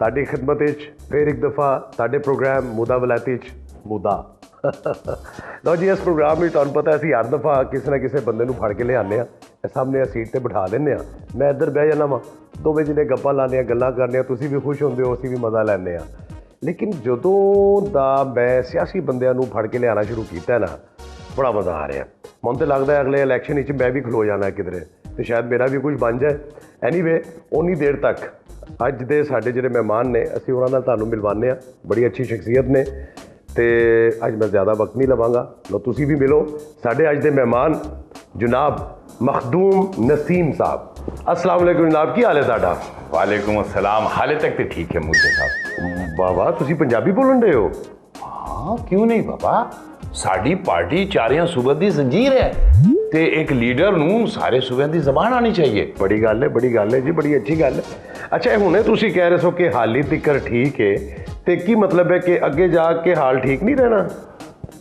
ਤੁਹਾਡੀ ਖਿਦਮਤ ਵਿੱਚ ਫਿਰ ਇੱਕ ਦਫਾ ਤੁਹਾਡੇ ਪ੍ਰੋਗਰਾਮ ਮੁਦਾ ਵਲਾਇਤੀ ਵਿੱਚ ਮੁਦਾ ਲਓ ਜੀ। ਇਸ ਪ੍ਰੋਗਰਾਮ ਵਿੱਚ ਤੁਹਾਨੂੰ ਪਤਾ ਅਸੀਂ ਹਰ ਦਫਾ ਕਿਸੇ ਨਾ ਕਿਸੇ ਬੰਦੇ ਨੂੰ ਫੜ ਕੇ ਲਿਆਉਂਦੇ ਹਾਂ, ਸਾਹਮਣੇ ਸੀਟ ਤੇ ਬਿਠਾ ਦਿੰਦੇ ਹਾਂ, ਮੈਂ ਇੱਧਰ ਬਹਿ ਜਾਂਦਾ ਵਾਂ, ਦੋਵੇਂ ਜਿਹਨੇ ਗੱਪਾਂ ਲਾਉਂਦੇ ਹਾਂ, ਗੱਲਾਂ ਕਰਨੇ, ਤੁਸੀਂ ਵੀ ਖੁਸ਼ ਹੁੰਦੇ ਹੋ, ਅਸੀਂ ਵੀ ਮਜ਼ਾ ਲੈਂਦੇ ਹਾਂ। ਲੇਕਿਨ ਜਦੋਂ ਦਾ ਮੈਂ ਸਿਆਸੀ ਬੰਦਿਆਂ ਨੂੰ ਫੜ ਕੇ ਲਿਆਉਣਾ ਸ਼ੁਰੂ ਕੀਤਾ ਨਾ, ਬੜਾ ਮਜ਼ਾ ਆ ਰਿਹਾ। ਮੈਨੂੰ ਤਾਂ ਲੱਗਦਾ ਅਗਲੇ ਇਲੈਕਸ਼ਨ ਵਿੱਚ ਮੈਂ ਵੀ ਖਲੋ ਜਾਣਾ ਕਿਧਰੇ, ਤੇ ਸ਼ਾਇਦ ਮੇਰਾ ਵੀ ਕੁਝ ਬਣ ਜਾਏ। ਐਨੀਵੇ ਉਨੀ ਦੇਰ ਤੱਕ ਅੱਜ ਦੇ ਸਾਡੇ ਜਿਹੜੇ ਮਹਿਮਾਨ ਨੇ ਅਸੀਂ ਉਹਨਾਂ ਨਾਲ ਤੁਹਾਨੂੰ ਮਿਲਵਾਉਂਦੇ ਹਾਂ। ਬੜੀ ਅੱਛੀ ਸ਼ਖਸੀਅਤ ਨੇ ਤੇ ਅੱਜ ਮੈਂ ਜ਼ਿਆਦਾ ਵਕਤ ਨਹੀਂ ਲਵਾਂਗਾ। ਲਓ ਤੁਸੀਂ ਵੀ ਮਿਲੋ ਸਾਡੇ ਅੱਜ ਦੇ ਮਹਿਮਾਨ जनाब मखदूम नसीम साहब। अस्सलाम वालेकुम जनाब, की हाल है साडा? वालेकुम अस्सलाम। हाले तक तो ठीक है मुझे साहब। बाबा तुसी पंजाबी बोलन रहे हो? हाँ क्यों नहीं बाबा, साड़ी पार्टी चारियां सूबे दी जंजीर है ते एक लीडर नूं सारे सूबे दी जबान आनी चाहिए। बड़ी गल है जी, बड़ी अच्छी गल है। अच्छा हुणे तुसी कह रहे सो कि हाली तिकर ठीक है, ते की मतलब है कि अगे जाके हाल ठीक नहीं रहना?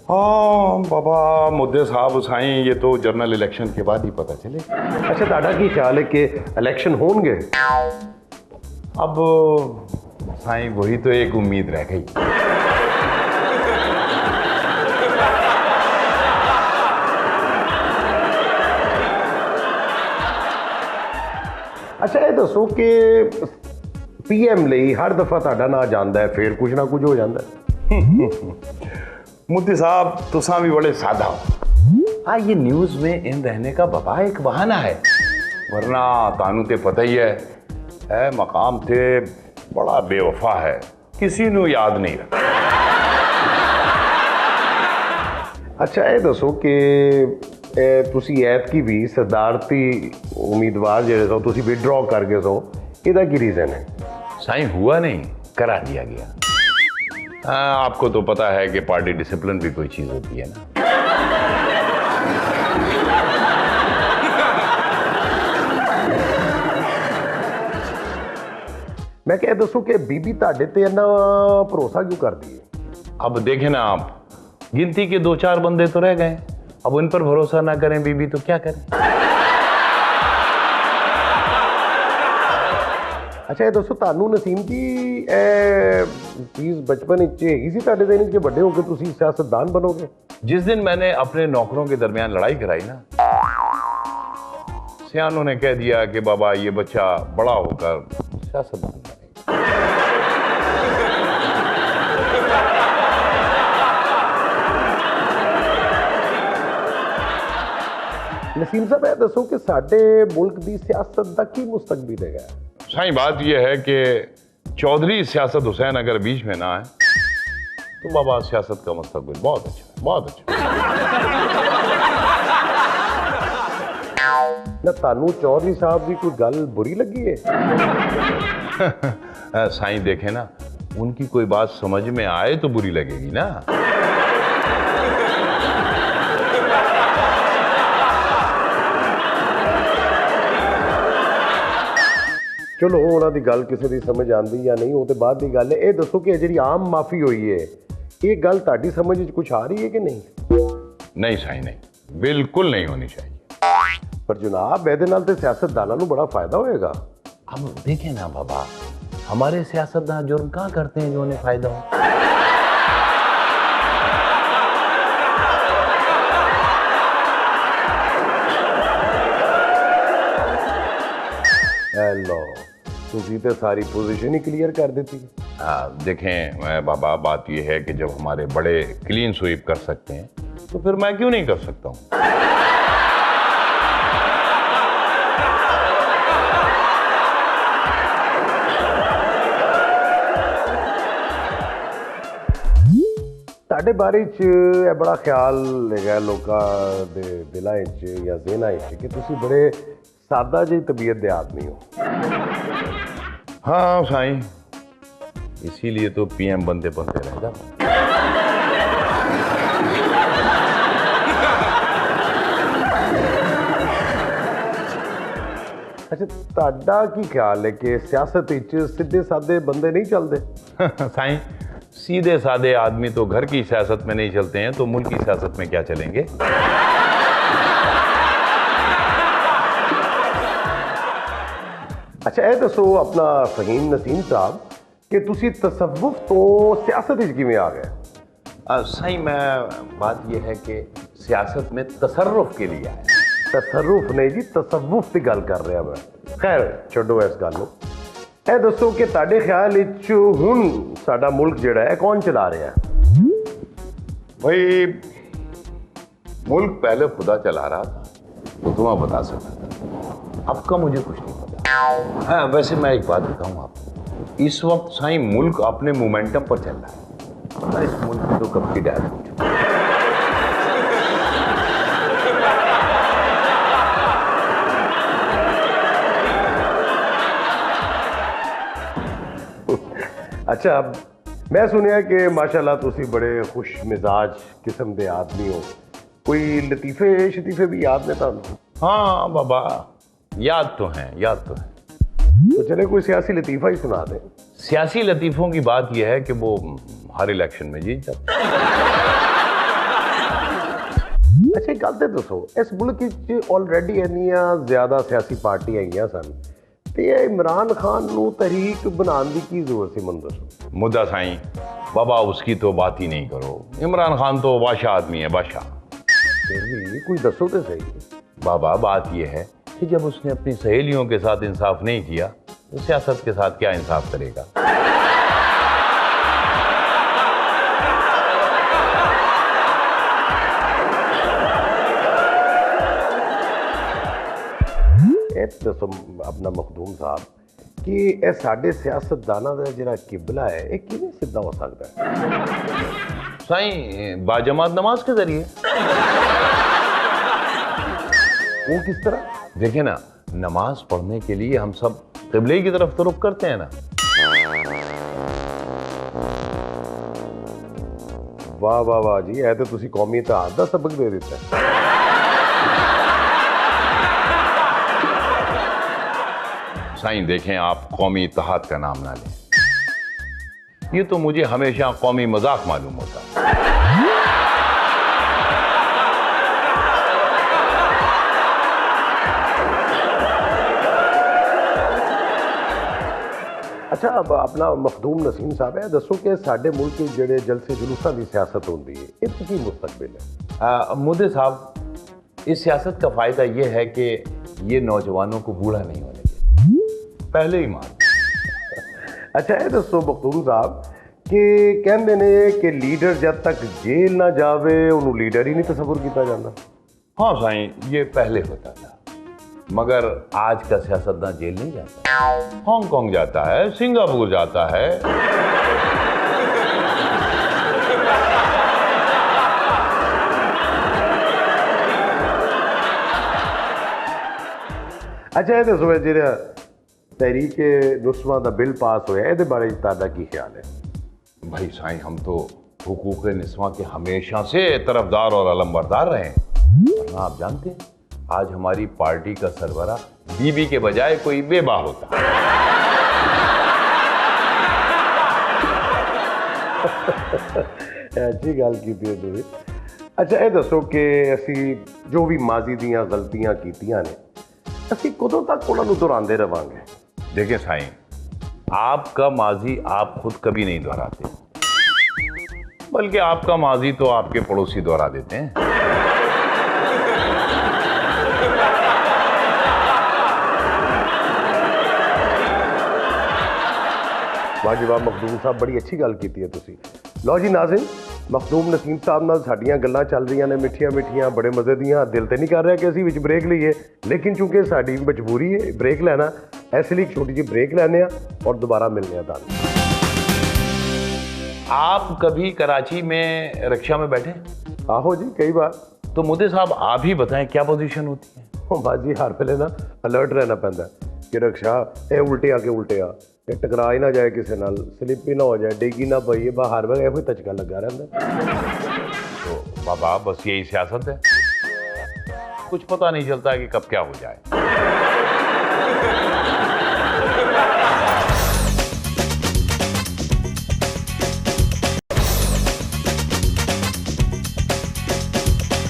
हाँ बाबा मुद्दे साहब साईं, ये तो जनरल इलेक्शन के बाद ही पता चले। अच्छा तुहाडा की ख्याल है कि इलेक्शन होंगे? अब साईं वही तो एक उम्मीद रह गई। अच्छा ये दसो कि PM ਲਈ हर दफा तुहाडा ना जांदा है, फिर कुछ ना कुछ हो जाता है। मुद्दे साहब तुसा भी बड़े सादा हो। हाँ ये न्यूज में इन रहने का बाबा एक बहाना है, वरना तानू ते पता ही है मकाम थे बड़ा बेवफा है, किसी नू याद नहीं रखता। अच्छा ये दसो कि तुसी ऐतकी भी सदारती उम्मीदवार ਜਿਹੜੇ ਸੋ ਤੁਸੀਂ विड्रॉ कर गए सो, ਇਹਦਾ ਕੀ रीजन है? साईं हुआ नहीं, करा दिया गया। हाँ आपको तो पता है कि पार्टी डिसिप्लिन भी कोई चीज होती है ना। मैं कह दसो कि बीबी ताड़े ते इन्ना भरोसा क्यों करती है? अब देखें ना आप, गिनती के 2-4 बंदे तो रह गए, अब उन पर भरोसा ना करें बीबी तो क्या करें। अच्छा ये दसो तानू नसीम जी चीज बचपन हैगी सी तुहाडे दिन कि बड़े होकर तुसी सियासतदान बनोगे? जिस दिन मैंने अपने नौकरों के दरमियान लड़ाई कराई ना, सियानों ने कह दिया कि बाबा ये बच्चा बड़ा होकर सियासतदान बनेगा। नसीम साहब ये दसो कि साडे मुल्क दी सियासत दा की मुस्तकबिल है? साईं बात यह है कि चौधरी सियासत हुसैन अगर बीच में ना आए तो बाबा सियासत का मुस्तकबिल बहुत अच्छा है, बहुत अच्छा। ना तानू चौधरी साहब की कोई गल बुरी लगी है? साईं देखे ना, उनकी कोई बात समझ में आए तो बुरी लगेगी ना। चलो उन्हों की गल किसी की समझ आती या नहीं, वो तो बाद की गल है। ये दसो कि जी आम माफ़ी हुई है, ये गल ताड़ी समझ कुछ आ रही है कि नहीं? नहीं साईं नहीं, बिल्कुल नहीं होनी चाहिए। पर जनाब ये तो सियासतदानों को बड़ा फायदा होएगा। अब देखें ना बाबा, हमारे सियासतदान जुर्म कहाँ करते हैं जो उन्हें फायदा हो। लो तुसी तो सारी पोजीशन ही क्लियर कर देती है। देखें बाबा बात यह है कि जब हमारे बड़े क्लीन स्वीप कर सकते हैं तो फिर मैं क्यों नहीं कर सकता हूं। ताड़े बारे च बड़ा ख्याल है लोगों के दिलों या ज़हनां कि तुसी बड़े सादा जी तबीयत दे आदमी हो। हाँ साईं, इसीलिए तो PM बनते बनते रह जाता। अच्छा ताड़ा की ख्याल है कि सियासत सीधे सादे बंदे नहीं चलते? साईं सीधे सादे आदमी तो घर की सियासत में नहीं चलते हैं तो मुल्क की सियासत में क्या चलेंगे। अच्छा ये दसो अपना फहीम नसीम साहब कि तुसी तसव्वुफ तो सियासत विच किवें आ गए? सही में बात यह है कि सियासत में तसर्रुफ के लिए आया। तसर्रुफ नहीं जी, तसव्वुफ की गल कर रहा मैं। खैर छोड़ो इस गल नूं। ਇਹ ਦੱਸੋ ਕਿ ਤੁਹਾਡੇ ਖਿਆਲ ਵਿੱਚ ਹੁਣ ਸਾਡਾ ਮੁਲਕ ਜਿਹੜਾ ਹੈ ਕੌਣ ਚਲਾ ਰਿਹਾ ਹੈ? भाई मुल्क पहले खुदा चला रहा था तो तुम्हें बता सकता था, अब का मुझे कुछ नहीं पता। हाँ वैसे मैं एक बात बताऊं आपको, इस वक्त साईं मुल्क अपने मोमेंटम पर चल रहा है। इस मुल्क की तो कब की डेथ हो चुकी है। अच्छा, मैं सुनिया कि माशाल्लाह तुसी बड़े खुश मिजाज किस्म के आदमी हो। कोई लतीफे शतीफे भी याद ने तुहानू? हाँ बाबा याद तो हैं, याद तो हैं। तो चले कोई सियासी लतीफ़ा ही सुना दें। सियासी लतीफ़ों की बात यह है कि वो हर इलेक्शन में जीत जाते हैं। अच्छा एक गल ते दसो, इस मुल्क विच ऑलरेडी इन्नियां ज़्यादा सियासी पार्टियां आईयां सन ते इमरान खान नू तहरीक बनाने की की जरूरत सी? मन दसो। मुद्दा साईं बाबा उसकी तो बात ही नहीं करो। इमरान खान तो बादशाह आदमी है, बादशाह। फिर भी कोई दसो तो सही। बाबा बात यह है कि जब उसने अपनी सहेलियों के साथ इंसाफ नहीं किया तो सियासत के साथ क्या इंसाफ करेगा? दसो अपना मखदूम साहब कि यह साडे सियासतदाना का जिहड़ा किबला है ये किवें सीधा हो सकता है? साईं बाजमात नमाज के जरिए। वो किस तरह? देखिए ना, नमाज पढ़ने के लिए हम सब किबले की तरफ तो रुख करते हैं ना। वाह वाह वाह जी, ऐ तो तुसी कौमी इतिहास दा सबक दे दिता है। साईं देखें, आप कौमी इत्तेहाद का नाम ना लें, ये तो मुझे हमेशा कौमी मजाक मालूम होता है। अच्छा अब अपना मखदूम नसीम साहब है, दसो कि साडे मुल्क के जेड़े जलसे जुलूसां की सियासत होती है इस की मुस्तकबिल है? मुद्दे साहब, इस सियासत का फायदा ये है कि ये नौजवानों को बूढ़ा नहीं होने देती, पहले ही मार। अच्छा ये दसो मखदूम साहब कि कहते ने कि लीडर जब तक जेल ना जावे उन्होंने लीडर ही नहीं तस्वुर किया जाता। हाँ साईं, ये पहले होता था, मगर आज का सियासतदान जेल नहीं जाता, हांगकांग जाता है, सिंगापुर जाता है। अच्छा ये दसो जो तहरीक नुस्वां का बिल पास होया ये बारे तुहाडा की ख्याल है? भाई साईं, हम तो हुकूक निस्वां के हमेशा से तरफदार और अलमबरदार रहे हैं। वरना आप जानते हैं, आज हमारी पार्टी का सरबरा बीबी के बजाय कोई बेबा होता। अच्छी गल की तुसीं। अच्छा ये दसो कि असी जो भी माजी दियां गलतियां कीतियां ने असी कदों तक उन्हां नूं दोहराते रवांगे? देखिए साईं, आपका माजी आप खुद कभी नहीं दोहराते, बल्कि आपका माजी तो आपके पड़ोसी दोहरा देते हैं। वाजिबा मखदूम साहब, बड़ी अच्छी गल की है तुसी। लो जी नाज़रीन, मखदूम नसीम साहब नाल साडियां गल्लां चल रही ने मिठियां मिठियां, बड़े मज़े दियां। दिल तो नहीं कर रहा कि असीं विच ब्रेक लईए, लेकिन चूंकि साडी मजबूरी है ब्रेक लेना, इसलिए एक छोटी जी ब्रेक लैने और दोबारा मिलने तुहानूं। आप कभी कराची में रिक्शा में बैठे? आहो जी, कई बार। तो मोदी साहब आप ही बताएं क्या पोजीशन होती है? बाजी हर वेले ना अलर्ट रहना पैंदा कि रिक्शा ये उल्टे आ के उल्टे आ, ये टकरा ही ना जाए किसी नाल, स्लिप ही ना हो जाए, डिगी ना पई, हर वक्त कोई तचका लगा रहता। तो बाबा बस यही सियासत है, कुछ पता नहीं चलता कि कब क्या हो जाए।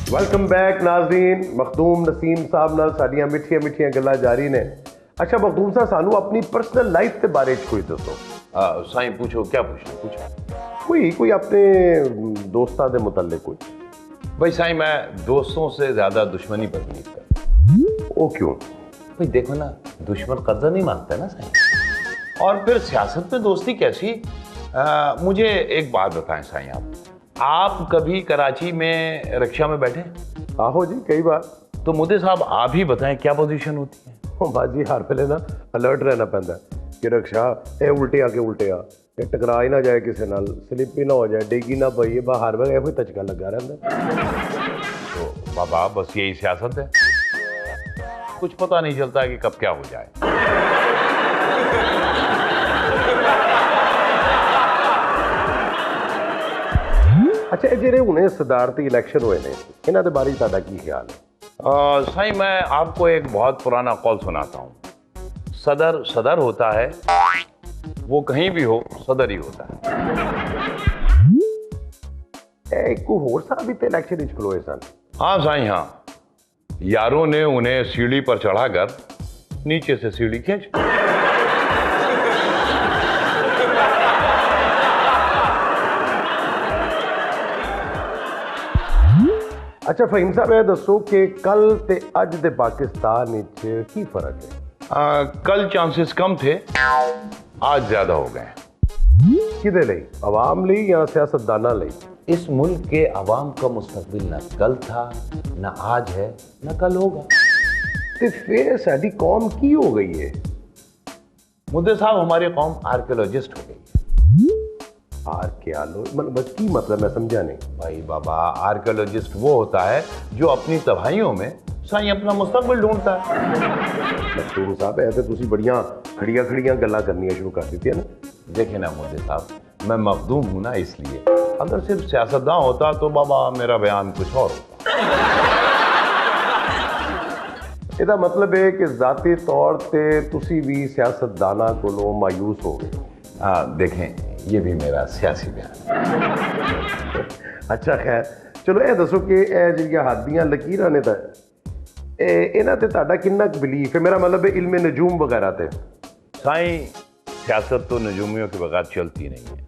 वेलकम बैक नाज़रीन, मखदूम नसीम साहब नाल साडियां मिठियां मिठियां गल्लां जारी ने। अच्छा मखदूम साहब, सानू अपनी पर्सनल लाइफ के बारे कोई दसो। साईं पूछो, क्या पूछना, पूछो। कोई अपने दोस्तां दे मुतल्लिक कोई। भाई साईं, मैं दोस्तों से ज्यादा दुश्मनी पर बिलीव करता वो क्यों? हूं। भाई देखो ना, दुश्मन कर्जा नहीं मांगता है ना साईं। और फिर सियासत में दोस्ती कैसी? मुझे एक बात बताएं साईं, आप कभी कराची में रिक्शा में बैठे? आहो जी, कई बार। तो मोदी साहब आप ही बताएं क्या पोजीशन होती है? बाजी हर वेले ना अलर्ट रहना पैंदा कि रिक्शा ए उल्टे आ, ये टकरा ही ना जाए किसी नाल, स्लिप ही ना हो जाए, डिगी ना पईए, हर वेले कोई तचका लगा रहता। तो बाबा बस यही सियासत है, कुछ पता नहीं चलता कि कब क्या हो जाए। अच्छा, ਜਿਹੜੇ ਹੁਣੇ सदारती इलैक्शन हुए ने, इन्हां दे बारे ਤੁਹਾਡਾ ਕੀ ख्याल है? साईं, मैं आपको एक बहुत पुराना कॉल सुनाता हूँ। सदर सदर होता है, वो कहीं भी हो सदर ही होता है। एक होर साहब भी तो इलैक्शन विच खलोए सन। हाँ साईं, हाँ, यारों ने उन्हें सीढ़ी पर चढ़ाकर नीचे से सीढ़ी खींच। अच्छा फहीम साहब, ये दसो कि कल ते अज दे पाकिस्तान विच की फर्क है? कल चांसेस कम थे, आज ज्यादा हो गए। किदे लई, अवाम लई या सियासतदाना लई? इस मुल्क के अवाम का मुस्तकबिल न कल था, न आज है, न कल होगा। ते फिर साडी कौम की हो गई है? मुद्दे साहब, हमारी कौम आर्कियोलॉजिस्ट हो गई है। मतलब की मतलब मैं समझा नहीं। भाई बाबा, आर्कियोलॉजिस्ट वो होता है जो अपनी तबाहियों में साईं अपना मुस्तकबिल ढूंढता है। मखदूम साहब, ऐसे तुसी बड़ियां खड़ियां गल्लां करनियां शुरू कर दी है ना। देखे ना मुद्दे साहब, मैं मखदूम हूं ना, इसलिए। अगर सिर्फ सियासतदान होता तो बाबा मेरा बयान कुछ और होता। इसका मतलब है कि जाती तौर पे तुसी भी सियासतदाना कोलों मायूस हो गए। देखें, ये भी मेरा सियासी बयान है। अच्छा खैर, चलो ये दसो कि जिहड़ियां हादियां लकीरां ने तां इन्हां ते तुहाडा किन्ना बिलीफ है? मेरा मतलब है इल्मे नजूम वगैरह ते। साईं, सियासत तो नजूमियों के बगैर चलती नहीं है।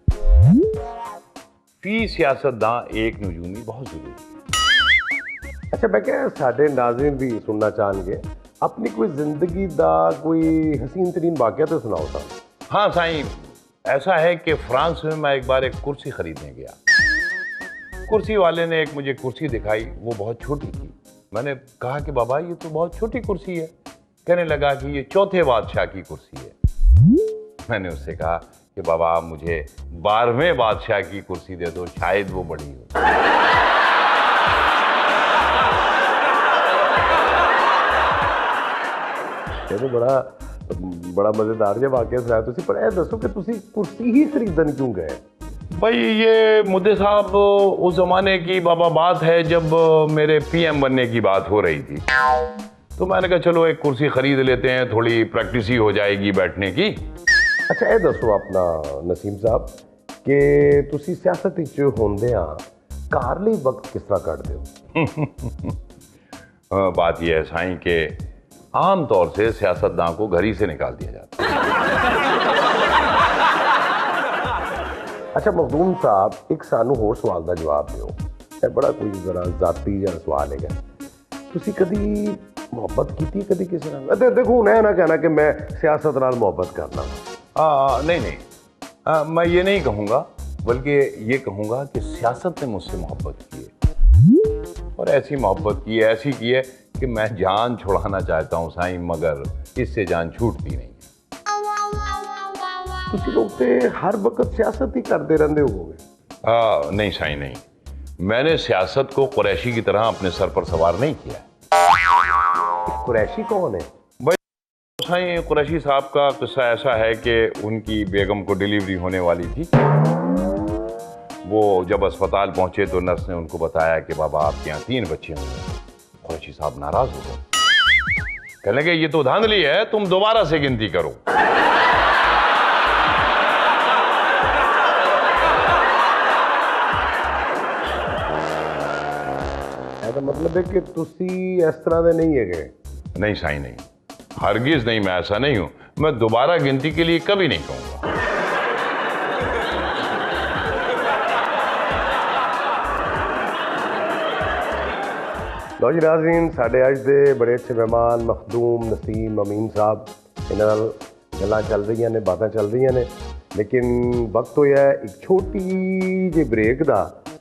फी सियासतदान एक नजूमी बहुत जरूरी है। अच्छा, मैं क्या साडे नाज़रीन भी सुनना चाहेंगे, अपनी कोई जिंदगी दा कोई हसीन तरीन वाकया तो सुनाओ साहब। हाँ साईं, ऐसा है कि फ्रांस में मैं एक बार एक कुर्सी खरीदने गया। कुर्सी वाले ने एक मुझे कुर्सी दिखाई, वो बहुत छोटी थी। मैंने कहा कि बाबा ये तो बहुत छोटी कुर्सी है। कहने लगा कि ये चौथे बादशाह की कुर्सी है। मैंने उससे कहा कि बाबा आप मुझे 12वें बादशाह की कुर्सी दे दो, शायद वो बड़ी हो। ये तो बड़ा मजेदार जिहा वाकया सुनाया तुसी, पर ये दसो कि तुसी कुर्सी ही खरीदन क्यों गए? भाई ये मुद्दे साहब उस जमाने की बाबा बात है जब मेरे पीएम बनने की बात हो रही थी। तो मैंने कहा चलो एक कुर्सी खरीद लेते हैं, थोड़ी प्रैक्टिस ही हो जाएगी बैठने की। अच्छा, ये दसो अपना नसीम साहब कि तुसी सियासत विच होंदियां घर लई वक्त किस तरह कटदे हो? बात यह है साईं कि आम तौर से सियासतदान को घर ही से निकाल दिया जाता है। अच्छा मखदूम साहब, एक सानू होर सवाल का जवाब दिओ। ये बड़ा कोई जरा जाती जरा सवाल है। तुसी कदी मोहब्बत की कदी किसी नाल? देखो हुण ना कहना कि मैं सियासत नाल मोहब्बत करना। नहीं, मैं ये नहीं कहूँगा, बल्कि ये कहूँगा कि सियासत ने मुझसे मोहब्बत की है, और ऐसी मोहब्बत की है, ऐसी की है कि मैं जान छुड़ाना चाहता हूँ साईं, मगर इससे जान छूटती नहीं। तुसी लोग ते हर वक्त सियासत ही करते रहते होगे? नहीं साईं, नहीं। मैंने सियासत को कुरैशी की तरह अपने सर पर सवार नहीं किया। कुरैशी कौन है? भाई साईं, कुरैशी साहब का किस्सा ऐसा है कि उनकी बेगम को डिलीवरी होने वाली थी। वो जब अस्पताल पहुंचे तो नर्स ने उनको बताया कि बाबा आपके यहाँ 3 बच्चे होंगे। कुरैशी साहब नाराज हो गए, कहने लगे ये तो धांधली है, तुम दोबारा से गिनती करो। ऐसा मतलब है कि तुसी इस तरह दे नहीं है गए? नहीं साईं, नहीं, हरगिज नहीं, मैं ऐसा नहीं हूं। मैं दोबारा गिनती के लिए कभी नहीं कहूंगा। ਲਓ ਜੀ ਨਾਜ਼ਰੀਨ, ਸਾਡੇ ਅੱਜ ਦੇ ਬੜੇ ਅੱਛੇ ਮਹਿਮਾਨ ਮਖਦੂਮ ਨਸੀਮ ਅਮੀਨ ਸਾਹਿਬ, ਇਹਨਾਂ ਨਾਲ ਗੱਲਾਂ ਚੱਲ ਰਹੀਆਂ ਨੇ, ਬਾਤਾਂ ਚੱਲ ਰਹੀਆਂ ਨੇ, ਲੇਕਿਨ ਵਕਤ ਹੋਇਆ ਹੈ ਇੱਕ ਛੋਟੀ ਜਿਹੀ ਬ੍ਰੇਕ ਦਾ,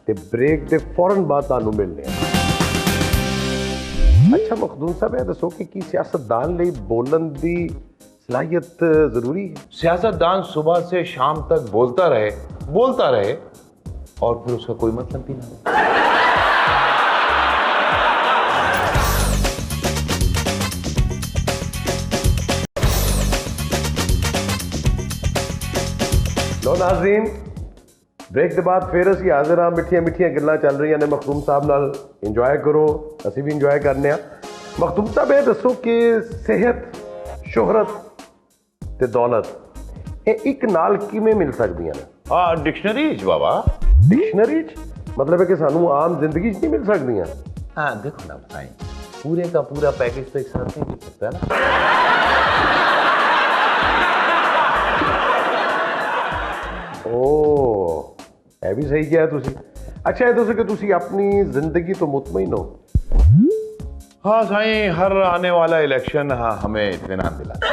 ਤੇ ਬ੍ਰੇਕ ਦੇ ਫੌਰਨ ਬਾਅਦ ਤੁਹਾਨੂੰ ਮਿਲਦੇ ਹਾਂ। ਅੱਛਾ ਮਖਦੂਮ ਸਾਹਿਬ, ਇਹ ਦੱਸੋ ਕਿ ਕੀ ਸਿਆਸਤਦਾਨ ਲਈ ਬੋਲਣ ਦੀ सलाहियत जरूरी है? सियासतदान सुबह से शाम तक बोलता रहे और फिर उसका कोई मतलब भी ना हो। लो नाज़रीन, ब्रेक के बाद फिर ਅਸੀਂ ਹਾਜ਼ਰ ਹਾਂ। ਮਿੱਠੀਆਂ ਮਿੱਠੀਆਂ ਗੱਲਾਂ ਚੱਲ ਰਹੀਆਂ ਨੇ ਮਖਦੂਮ ਸਾਹਿਬ ਨਾਲ, ਇੰਜੋਏ ਕਰੋ, ਅਸੀਂ ਵੀ ਇੰਜੋਏ ਕਰਨੇ ਆ। ਮਖਦੂਮ ਸਾਹਿਬ, ਇਹ ਦੱਸੋ ਕਿ ਸਿਹਤ, ਸ਼ੋਹਰਤ ਤੇ ਦੌਲਤ ਇਹ ਇੱਕ ਨਾਲ ਕਿਵੇਂ ਮਿਲ ਸਕਦੀਆਂ ਨੇ? हाँ, डिक्शनरी बाबा। डिक्शनरी मतलब है कि सानू आम जिंदगी च नहीं मिल सकदियां? हाँ देखो ना भाई, पूरे का पूरा पैकेज तो एक साथ नहीं मिल सकता ना। ओ, ये भी सही किया है तुसी। अच्छा, ये दसो कि तुसी अपनी जिंदगी तो मुतमईन हो? हाँ साईं, हर आने वाला इलेक्शन हमें इत्मीनान दिलाता है।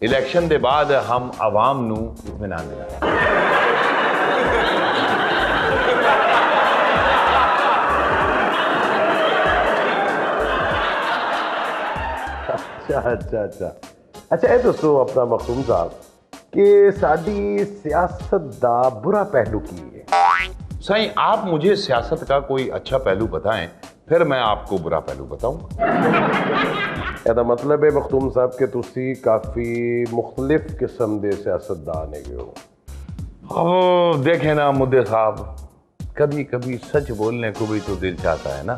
इलेक्शन दे बाद हम आवाम नू इत्मीनान दिलाते। अच्छा, ये दसो अपना मखदूम साहब कि साडी सियासत दा बुरा पहलू की है? साईं, आप मुझे सियासत का कोई अच्छा पहलू बताएं, फिर मैं आपको बुरा पहलू बताऊंगा। ਇਹਦਾ ਮਤਲਬ ਹੈ ਮਖਦੂਮ ਸਾਹਿਬ ਕਿ ਤੁਸੀਂ ਕਾਫੀ ਮੁਖਤਲਿਫ ਕਿਸਮ ਦੇ ਸਿਆਸਤਦਾਨ ਹੈਗੇ ਹੋ। अब देखें ना मुद्दे साहब, कभी कभी सच बोलने को भी तो दिल चाहता है ना।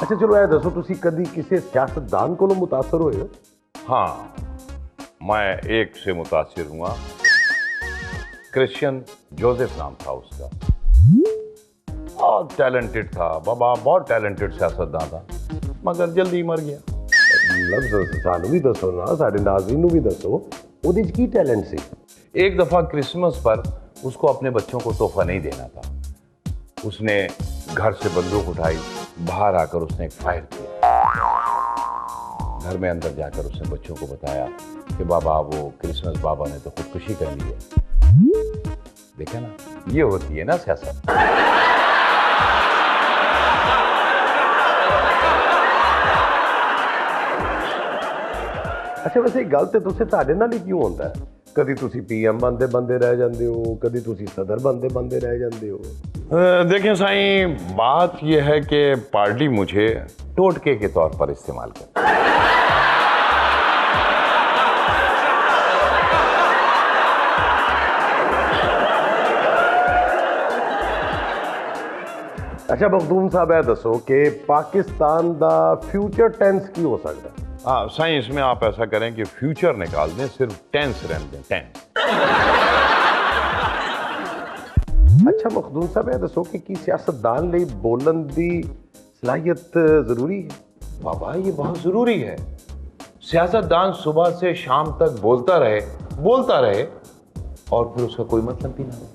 अच्छा चलो, ਇਹ ਦੱਸੋ ਤੁਸੀਂ ਕਦੀ ਕਿਸੇ ਸਿਆਸਤਦਾਨ ਕੋਲੋਂ ਮੁਤਾਸਰ ਹੋਏ ਹੋ? हाँ, मैं एक से मुतासिर हुआ। क्रिश्चियन जोसेफ नाम था उसका, बहुत टैलेंटेड था बाबा, बहुत टैलेंटेड सियासतदान था, मगर जल्दी मर गया। ਸਾਨੂੰ ਵੀ ਦੱਸੋ ਨਾ, ਸਾਡੇ ਨਾਜ਼ਰੀਨ ਨੂੰ ਵੀ ਦੱਸੋ, ਉਹਦੇ 'ਚ ਕੀ ਟੈलेंट ਸੀ? एक दफा क्रिसमस पर उसको अपने बच्चों को तोहफा नहीं देना था। उसने घर से बंदूक उठाई, बाहर आकर उसने एक फायर किया। घर में अंदर जाकर उसने बच्चों को बताया कि बाबा, वो क्रिसमस बाबा ने तो खुदकुशी कर ली है। देखा ना, ये होती है ना सियासत। अच्छा, वैसे गल तो ਤੁਹਾਡੇ ਨਾਲ ਹੀ क्यों होता है? कभी तुसी PM बनते रह जाते हो, कभी तुसी सदर बनते रह जाते हो। देखें साईं, बात यह है कि पार्टी मुझे टोटके के तौर पर इस्तेमाल करती है। अच्छा मखदूम साहब, ये दसो कि पाकिस्तान दा फ्यूचर टेंस की हो सकता है? हाँ साईं, इसमें आप ऐसा करें कि फ्यूचर निकाल दें, सिर्फ टेंस रहने दें, टेंस। अच्छा मखदूम साहब, ये दसो कि सियासतदान लई बोलन दी सलाहियत जरूरी है? बाबा, ये बहुत जरूरी है। सियासतदान सुबह से शाम तक बोलता रहे और फिर उसका कोई मतलब भी ना हो।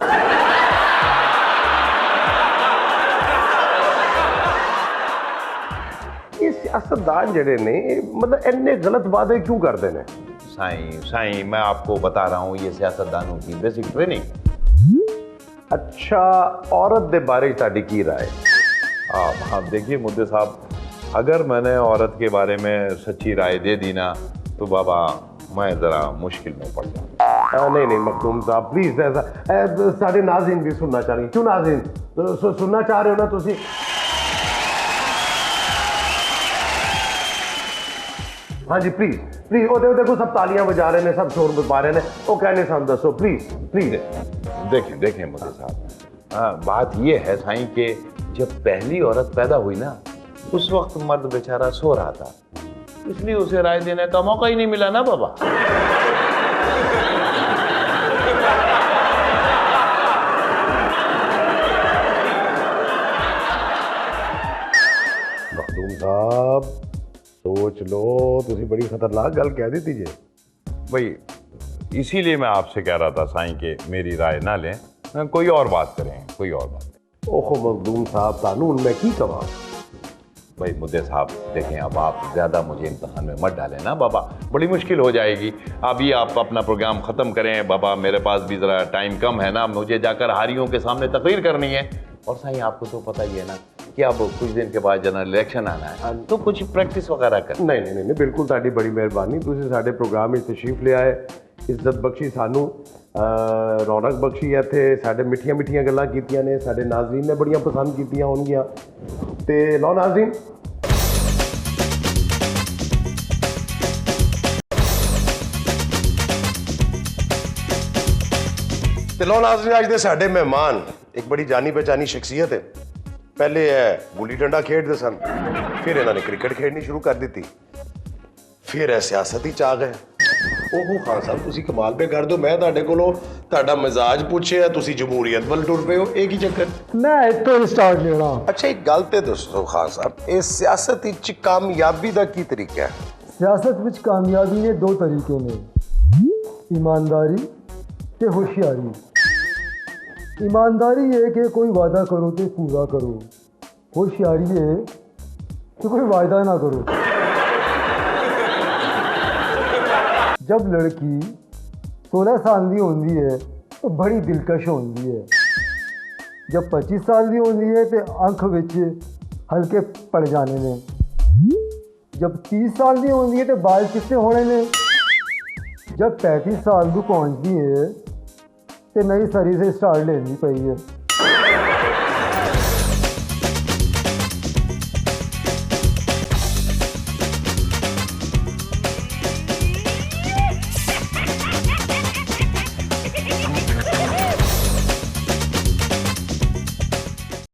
सियासतदान जड़े ने मतलब इन्ने गलत वादे क्यों करते हैं? साईं, मैं आपको बता रहा हूँ, ये सियासतदानों की बेसिक ट्रेनिंग। अच्छा, औरत दे बारे ताड़ी की राय? हाँ देखिए मुद्दे साहब, अगर मैंने औरत के बारे में सच्ची राय दे दी ना, तो बाबा मैं जरा मुश्किल में पड़ जाऊँ। नहीं मखदूम साहब, प्लीज, ऐसा साढ़े नाज़रीन भी सुनना चाह रही। क्यों नाज़रीन, तो सुनना चाह रहे हो ना तुसी? हाँ जी, प्लीज प्लीज, वो देखो सब तालियां बजा रहे हैं, सब शोर पा रहे हैं, वो कहने सब दसो प्लीज प्लीज। देखें मुद्दे साहब, हाँ, बात ये है साईं कि जब पहली औरत पैदा हुई ना, उस वक्त मर्द बेचारा सो रहा था, इसलिए उसे राय देने का मौका ही नहीं मिला ना बाबा। मखदूम साहब सोच लो, तुसी बड़ी खतरनाक गल कह दी जे। भाई इसीलिए मैं आपसे कह रहा था साईं कि मेरी राय ना लें, कोई और बात करें, कोई और बात। ओहो मखदूम साहब, तानू मैं की कवा। भाई मुद्दे साहब देखें, अब आप ज़्यादा मुझे इम्तहान में मत डालें ना बाबा, बड़ी मुश्किल हो जाएगी। अभी आप अपना प्रोग्राम ख़त्म करें बाबा, मेरे पास भी ज़रा टाइम कम है ना, मुझे जाकर हारियों के सामने तकरीर करनी है। और साईं आपको तो पता ही है ना कि अब कुछ दिन के बाद जनरल इलेक्शन आना है, तो कुछ प्रैक्टिस वगैरह कर। नहीं नहीं नहीं, बिल्कुल ਤੁਹਾਡੀ बड़ी मेहरबानी, ਤੁਸੀਂ ਸਾਡੇ ਪ੍ਰੋਗਰਾਮ ਵਿੱਚ ਤਸ਼ਰੀਫ ਲਿਆਏ, ਇੱਜ਼ਤ ਬਖਸ਼ੀ ਸਾਨੂੰ, ਰੌਣਕ ਬਖਸ਼ੀ, ਇੱਥੇ ਸਾਡੇ ਮਿੱਠੀਆਂ ਮਿੱਠੀਆਂ ਗੱਲਾਂ ਕੀਤੀਆਂ ਨੇ, ਸਾਡੇ ਨਾਜ਼ਰੀਨ ਨੇ ਬੜੀਆਂ ਪਸੰਦ ਕੀਤੀਆਂ ਹੋਣਗੀਆਂ। ਤੇ ਲਓ ਨਾਜ਼ਰੀਨ, ਤੇ ਲਓ ਨਾਜ਼ਰੀਨ, ਅੱਜ ਦੇ ਸਾਡੇ ਮਹਿਮਾਨ ਇੱਕ ਬੜੀ ਜਾਣੀ ਪਛਾਣੀ ਸ਼ਖਸੀਅਤ ਹੈ। ਪਹਿਲੇ ਇਹ ਗੁੱਲੀ ਡੰਡਾ ਖੇਡਦੇ ਸਨ, ਫਿਰ ਇਹਨਾਂ ਨੇ ਕ੍ਰਿਕਟ ਖੇਡਣੀ ਸ਼ੁਰੂ ਕਰ ਦਿੱਤੀ, ਫਿਰ ਇਹ ਸਿਆਸਤ ਵਿੱਚ ਆ ਗਏ। ਓਹੋ ਖਾਨ ਸਾਹਿਬ, ਤੁਸੀਂ ਕਮਾਲ ਪੇ ਕਰ ਦਿਓ, ਮੈਂ ਤੁਹਾਡੇ ਕੋਲੋਂ ਤੁਹਾਡਾ ਮਿਜ਼ਾਜ ਪੁੱਛਿਆ, ਤੁਸੀਂ ਜਮਹੂਰੀਅਤ ਵੱਲ ਟੁਰ ਪਏ ਹੋ, ਇਹ ਕੀ ਚੱਕਰ? ਮੈਂ ਇੱਥੋਂ ਹੀ ਸਟਾਰਟ ਲੈਣਾ। ਅੱਛਾ ਇੱਕ ਗੱਲ ਤੇ ਦੱਸੋ ਖਾਨ ਸਾਹਿਬ, ਇਹ ਸਿਆਸਤ ਵਿੱਚ ਕਾਮਯਾਬੀ ਦਾ ਕੀ ਤਰੀਕਾ ਹੈ? ਸਿਆਸਤ ਵਿੱਚ ਕਾਮਯਾਬੀ ਦੇ ਦੋ ਤਰੀਕੇ ਨੇ, ਈਮਾਨਦਾਰੀ ਤੇ ਹੋਸ਼ਿਆਰੀ। ईमानदारी है कि कोई वादा करो तो पूरा करो, होशियारी है कि कोई वादा ना करो। जब लड़की 16 साल की होती है तो बड़ी दिलकश होती है, जब 25 साल की होती है तो अंख विच हल्के पड़ जाने ने, जब 30 साल की होती है तो बाल चिट्टे होने ने, जब 35 साल को पहुँचती है तो नई सरी से स्टार्ट लेनी पई है।